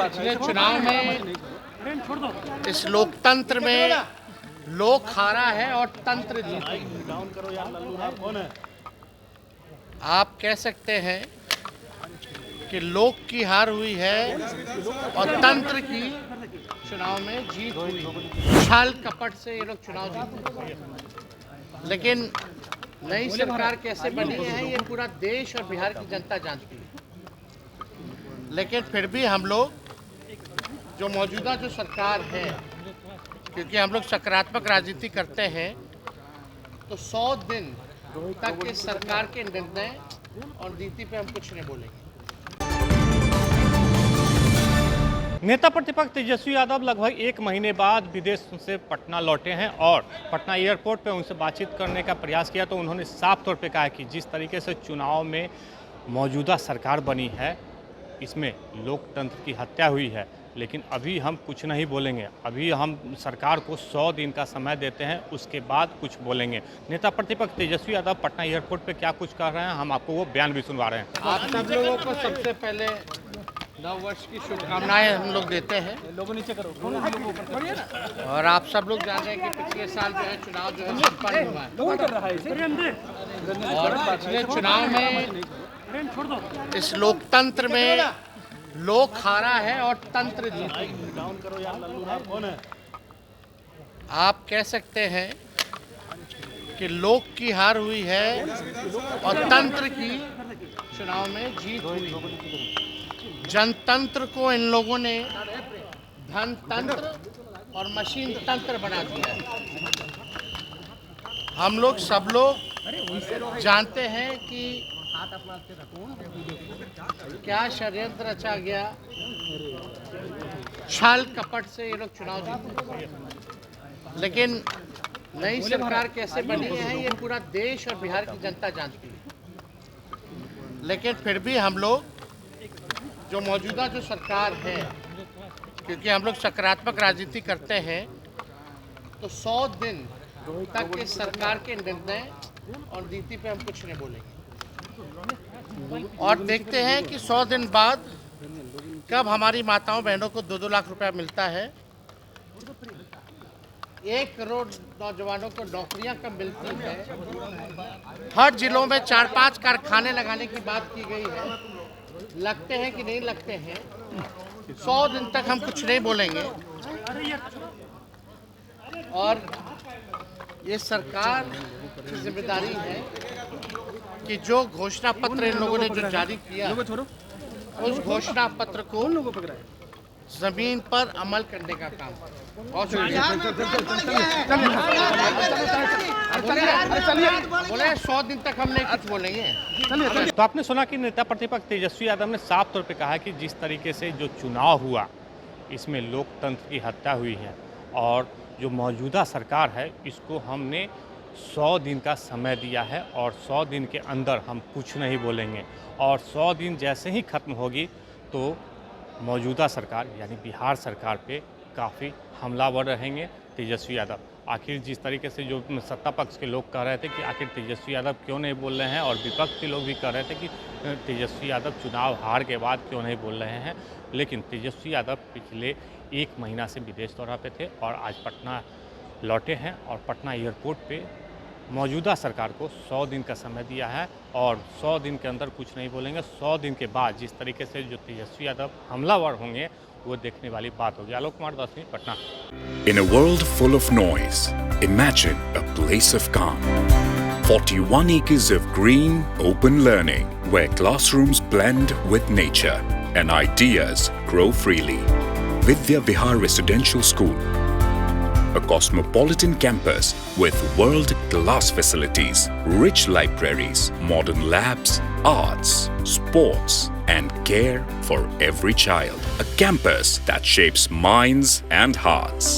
पिछले चुनाव में इस लोकतंत्र में लोक हारा है और तंत्र जीती। आप कह सकते हैं कि लोक की हार हुई है और तंत्र की चुनाव में जीत हुई। छल कपट से ये लोग चुनाव जीते, लेकिन नई सरकार कैसे बनी है ये पूरा देश और बिहार की जनता जानती है। लेकिन फिर भी हम लोग जो मौजूदा जो सरकार है, क्योंकि हम लोग सकारात्मक राजनीति करते हैं, तो 100 दिन तक इस सरकार के निर्णय और नीति पे हम कुछ नहीं बोलेंगे। नेता प्रतिपक्ष तेजस्वी यादव लगभग 1 महीने बाद विदेश से पटना लौटे हैं और पटना एयरपोर्ट पे उनसे बातचीत करने का प्रयास किया, तो उन्होंने साफ तौर पे कहा कि जिस तरीके से चुनाव में मौजूदा सरकार बनी है, इसमें लोकतंत्र की हत्या हुई है, लेकिन अभी हम कुछ नहीं बोलेंगे। अभी हम सरकार को 100 दिन का समय देते हैं, उसके बाद कुछ बोलेंगे। नेता प्रतिपक्ष तेजस्वी यादव पटना एयरपोर्ट पे क्या कुछ कर रहे हैं, हम आपको वो बयान भी सुनवा रहे हैं। आप सब लोगों को सबसे पहले नव वर्ष की शुभकामनाएं हम लोग देते हैं। लोगों नीचे करो। और आप सब लोग जान रहे हैं कि पिछले साल जो है चुनाव जो है संपन्न हुआ है, और पिछले चुनाव में इस लोकतंत्र में लोक हारा है और तंत्र जीती। आप कह सकते हैं कि लोक की हार हुई है और तंत्र की चुनाव में जीत हुई। जनतंत्र को इन लोगों ने धनतंत्र और मशीन तंत्र बना दिया है। हम लोग सब लोग जानते हैं कि क्या षड्यंत्र रचा गया, छल कपट से ये लोग चुनाव जीते, लेकिन नई सरकार कैसे बनी है ये पूरा देश और बिहार की जनता जानती है। लेकिन फिर भी हम लोग जो मौजूदा जो सरकार है, क्योंकि हम लोग सकारात्मक राजनीति करते हैं, तो 100 दिन तक इस सरकार के निर्णय और नीति पे हम कुछ नहीं बोलेंगे। और देखते हैं कि 100 दिन बाद कब हमारी माताओं बहनों को 2-2 लाख रुपया मिलता है, 1 करोड़ नौजवानों को नौकरियां कब मिलती है, हर जिलों में 4-5 कारखाने लगाने की बात की गई है। लगते हैं कि नहीं लगते हैं, 100 दिन तक हम कुछ नहीं बोलेंगे। और ये सरकार की जिम्मेदारी है कि जो घोषणा पत्र इन लोगों ने जो जारी किया, उस घोषणा पत्र को जमीन पर अमल करने का काम। बहुत शुक्रिया। बोले 100 दिन तक हम नहीं कुछ बोलेंगे। तो आपने सुना कि नेता प्रतिपक्ष तेजस्वी यादव ने साफ तौर पे कहा कि जिस तरीके से जो चुनाव हुआ, इसमें लोकतंत्र की हत्या हुई है और जो मौजूदा सरकार है, इसको हमने 100 दिन का समय दिया है और 100 दिन के अंदर हम कुछ नहीं बोलेंगे। और 100 दिन जैसे ही खत्म होगी तो मौजूदा सरकार यानी बिहार सरकार पे काफ़ी हमलावर रहेंगे तेजस्वी यादव। आखिर जिस तरीके से जो सत्ता पक्ष के लोग कह रहे थे कि आखिर तेजस्वी यादव क्यों नहीं बोल रहे हैं, और विपक्ष के लोग भी कह रहे थे कि तेजस्वी यादव चुनाव हार के बाद क्यों नहीं बोल रहे हैं, लेकिन तेजस्वी यादव पिछले 1 महीना से विदेश दौरा पे थे और आज पटना लौटे हैं और पटना एयरपोर्ट पे मौजूदा सरकार को 100 दिन का समय दिया है और 100 दिन के अंदर कुछ नहीं बोलेंगे। 100 दिन के बाद जिस तरीके से जो तेजस्वी यादव हमलावर होंगे, वो देखने वाली बात होगी। Alok Kumar, 10 minute, Patna. In a world full of noise, imagine a place of calm. 41 acres of green, open learning, where classrooms blend with nature and ideas grow freely. Vidya Vihar Residential School, a cosmopolitan campus with world-class facilities, rich libraries, modern labs, arts, sports, and care for every child. A campus that shapes minds and hearts.